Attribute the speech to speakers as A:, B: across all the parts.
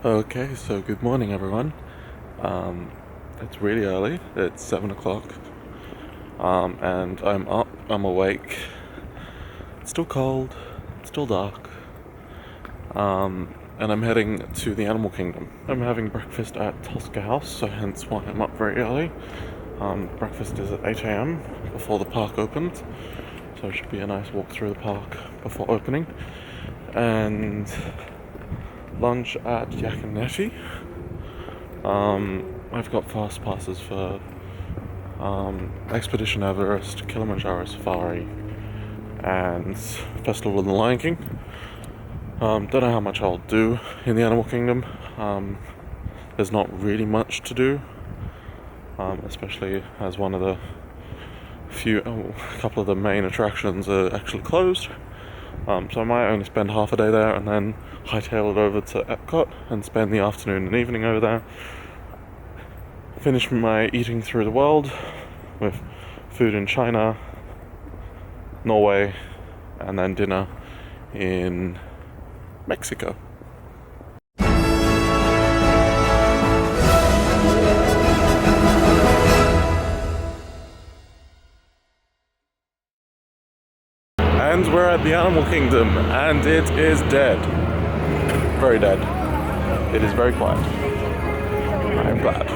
A: Okay, so good morning everyone. It's really early, it's 7 o'clock, and I'm up, I'm awake. It's still cold, it's still dark, and I'm heading to the Animal Kingdom. I'm having breakfast at Tosca House, so hence why I'm up very early. Breakfast is at 8 a.m. before the park opens, so it should be a nice walk through the park before opening. And lunch at Yak and Netty. I've got fast passes for Expedition Everest, Kilimanjaro Safari, and Festival of the Lion King. Don't know how much I'll do in the Animal Kingdom. There's not really much to do, especially as one of the a couple of the main attractions are actually closed. So I might only spend half a day there and then hightail it over to EPCOT and spend the afternoon and evening over there. Finish my eating through the world with food in China, Norway, and then dinner in Mexico. And we're at the Animal Kingdom, and it is dead. Very dead. It is very quiet. I'm glad.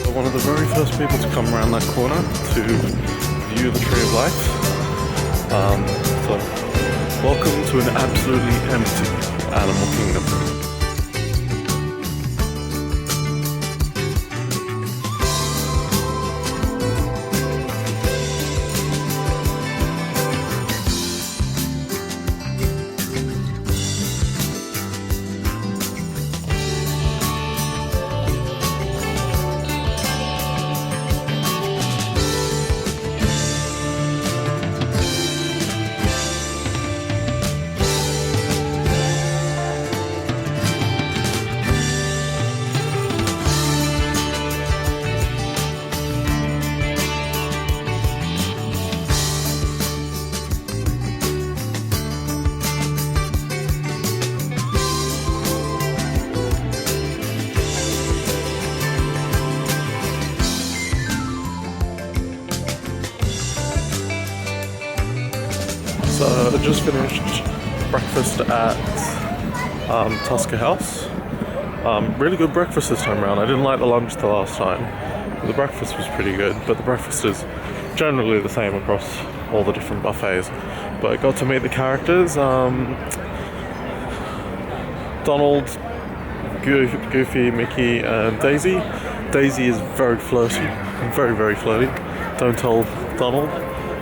A: So one of the very first people to come around that corner to view the Tree of Life. So welcome to an absolutely empty Animal Kingdom. So I just finished breakfast at Tosca House. Really good breakfast this time around. I didn't like the lunch the last time. The breakfast was pretty good, but the breakfast is generally the same across all the different buffets. But I got to meet the characters. Donald, Goofy, Mickey, and Daisy. Daisy is very flirty, very, very flirty. Don't tell Donald.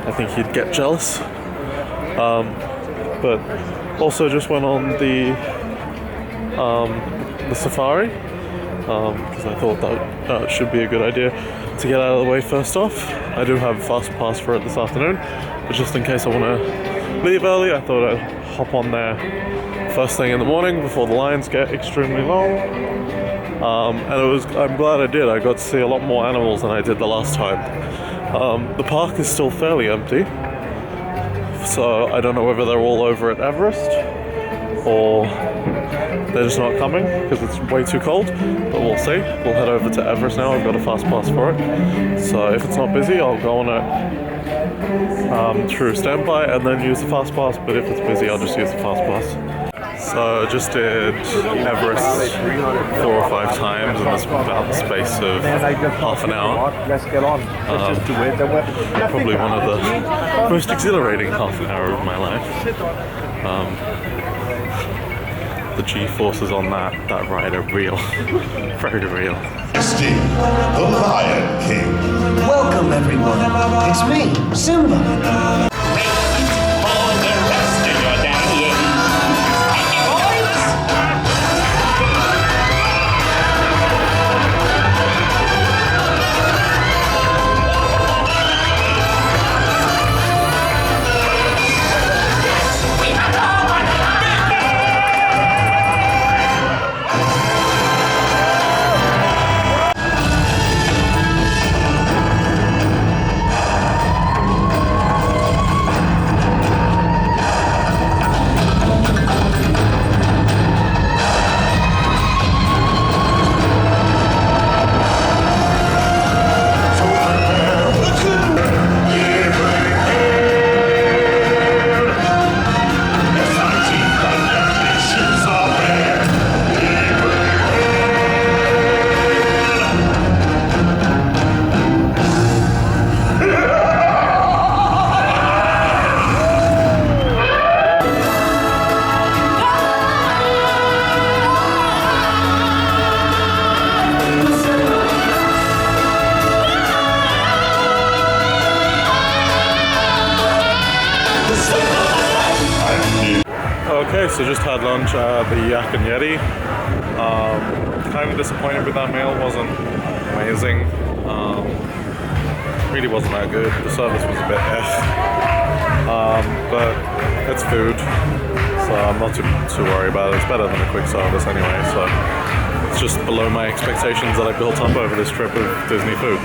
A: I think he'd get jealous. But also just went on the safari because I thought that should be a good idea to get out of the way first off. I do have a fast pass for it this afternoon, but just in case I want to leave early, I thought I'd hop on there first thing in the morning before the lines get extremely long. And I'm glad I did. I got to see a lot more animals than I did the last time. The park is still fairly empty. So I don't know whether they're all over at Everest or they're just not coming because it's way too cold, but we'll see. We'll head over to Everest now. I've got a fast pass for it. So if it's not busy, I'll go on it through standby and then use the fast pass, but if it's busy, I'll just use the fast pass. So I just did Everest 4 or 5 times in about the space of half an hour. Probably one of the most exhilarating half an hour of my life. The G-forces on that ride are real, very real.
B: The Lion King.
C: Welcome everyone, it's me, Simba.
A: Okay, so just had lunch at the Yak and Yeti. Kind of disappointed with that meal, wasn't amazing. Really wasn't that good. The service was a bit but it's food, so I'm not too worried about it. It's better than a quick service anyway, so it's just below my expectations that I built up over this trip of Disney food.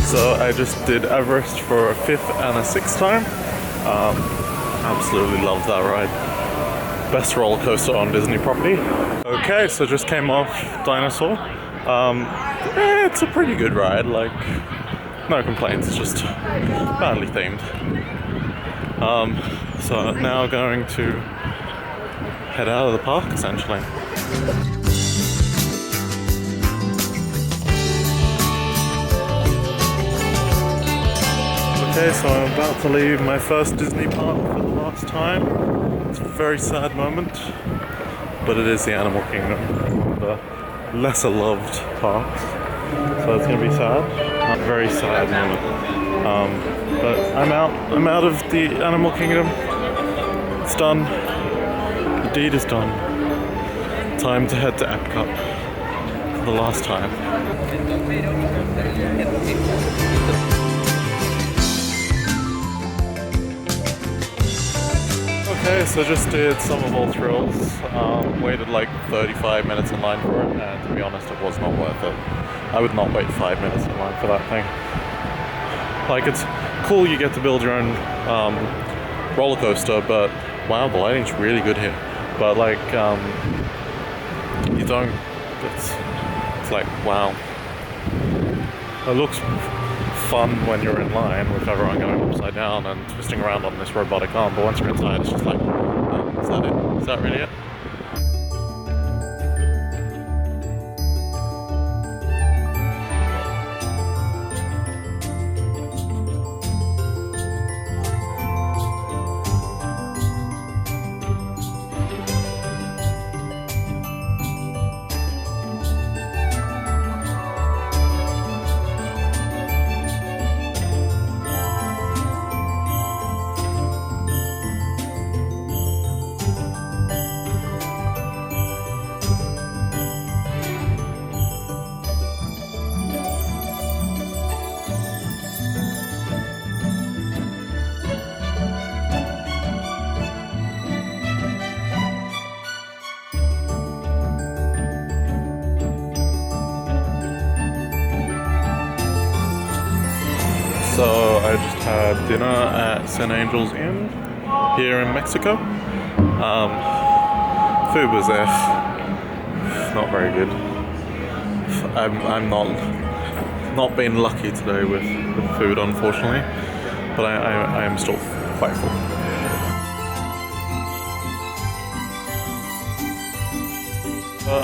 A: So I just did Everest for a 5th and a 6th time. Absolutely loved that ride. Best roller coaster on Disney property. Okay, so just came off Dinosaur. It's a pretty good ride, like no complaints, it's just badly themed. So now going to head out of the park essentially. Okay, so I'm about to leave my first Disney park for the last time. It's a very sad moment, but it is the Animal Kingdom, one of the lesser loved parks. So it's going to be sad. A very sad moment. But I'm out of the Animal Kingdom. It's done. The deed is done. Time to head to EPCOT for the last time. Okay, so just did Sum of All Thrills. Waited like 35 minutes in line for it, and to be honest, it was not worth it. I would not wait 5 minutes in line for that thing. Like, it's cool you get to build your own roller coaster, but wow, the lighting's really good here. But like, you don't. It's like wow. It looks fun when you're in line with everyone going upside down and twisting around on this robotic arm, but once you're inside it's just like, oh, is that it? Is that really it? So I just had dinner at St. Angel's Inn here in Mexico. Food was not very good. I'm not been lucky today with food, unfortunately, but I am still quite full.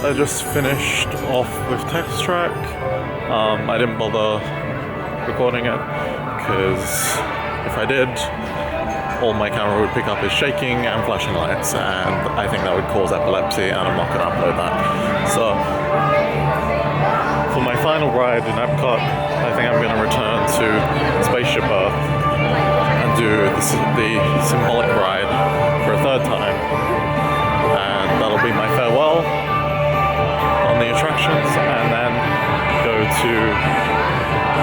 A: I just finished off with Test Track. I didn't bother recording it because if I did, all my camera would pick up is shaking and flashing lights, and I think that would cause epilepsy, and I'm not going to upload that. So for my final ride in EPCOT, I think I'm going to return to Spaceship Earth and do the symbolic ride for a 3rd time, and that'll be my farewell on the attractions, and then go to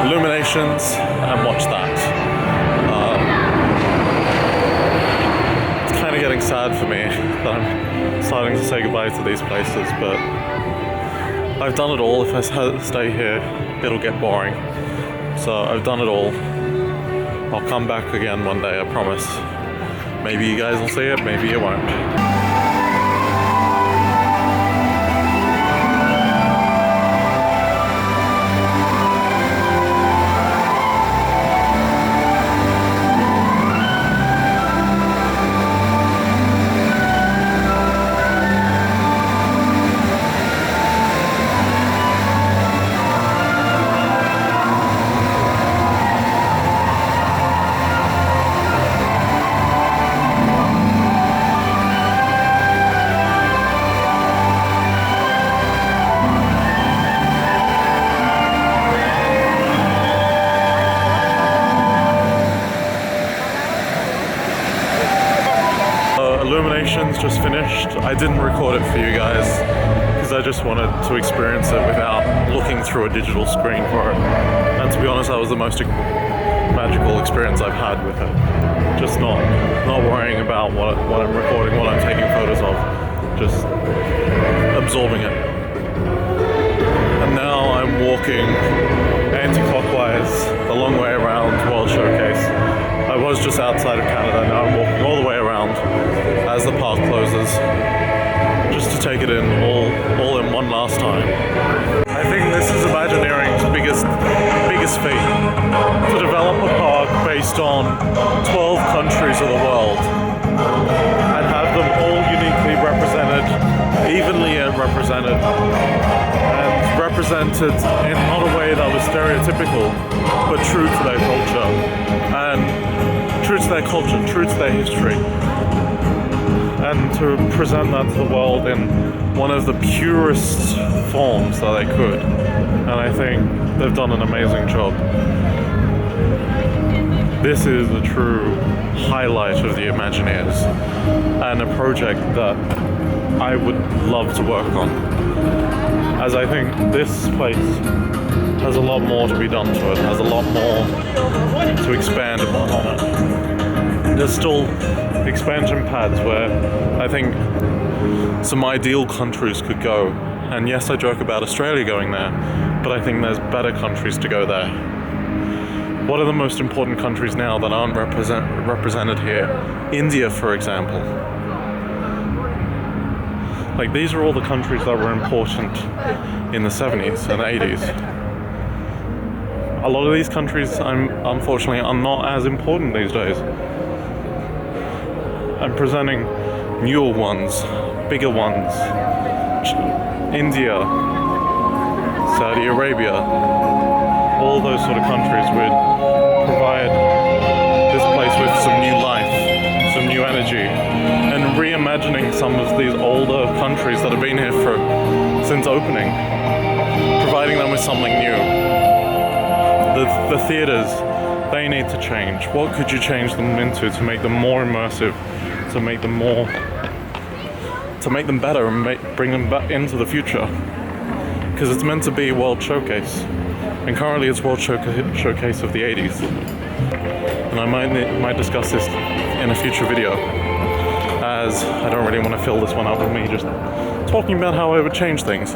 A: Illuminations and watch that. It's kind of getting sad for me that I'm starting to say goodbye to these places, but I've done it all. If I stay here, it'll get boring. So I've done it all. I'll come back again one day, I promise. Maybe you guys will see it, maybe you won't. Animations just finished. I didn't record it for you guys because I just wanted to experience it without looking through a digital screen for it. And to be honest, that was the most magical experience I've had with it. Just not worrying about what I'm recording, what I'm taking photos of, just absorbing it. And now I'm walking anti-clockwise the long way around World Showcase. I was just outside of Canada, now I'm walking all the way around as the park closes, just to take it in all in one last time. I think this is Imagineering's biggest feat, to develop a park based on 12 countries of the world and have them all uniquely represented, evenly represented, and represented in not a way that was stereotypical, but true to their culture, and true to their culture, true to their history, and to present that to the world in one of the purest forms that they could. And I think they've done an amazing job. This is a true highlight of the Imagineers, and a project that I would love to work on, as I think this place has a lot more to be done to it, has a lot more to expand upon on it. There's still expansion pads where I think some ideal countries could go, and yes, I joke about Australia going there, but I think there's better countries to go there. What are the most important countries now that aren't represented here? India, for example. Like, these are all the countries that were important in the 70s and 80s. A lot of these countries, unfortunately, are not as important these days. I'm presenting newer ones, bigger ones. India, Saudi Arabia, all those sort of countries would provide this place with some new life, some new energy, and reimagining some of these older countries that have been here since opening, providing them with something new. The theaters, they need to change. What could you change them into to make them more immersive, to make them better and bring them back into the future? Because it's meant to be World Showcase, and currently it's World Showcase of the 80s. And I might discuss this in a future video, as I don't really want to fill this one up with me just talking about how I would change things.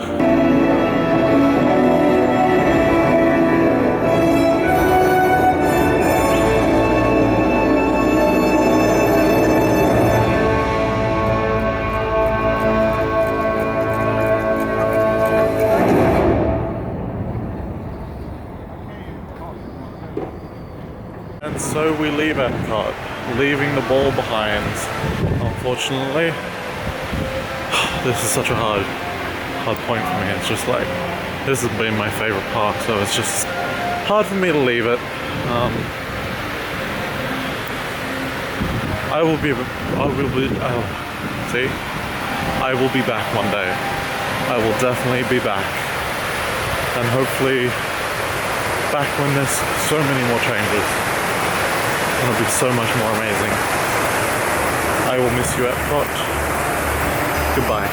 A: And so we leave EPCOT, leaving the ball behind. Unfortunately, this is such a hard point for me. It's just like, this has been my favorite park, so it's just hard for me to leave it. I will be back one day. I will definitely be back, and hopefully back when there's so many more changes. It'll be so much more amazing. I will miss you, EPCOT. Goodbye.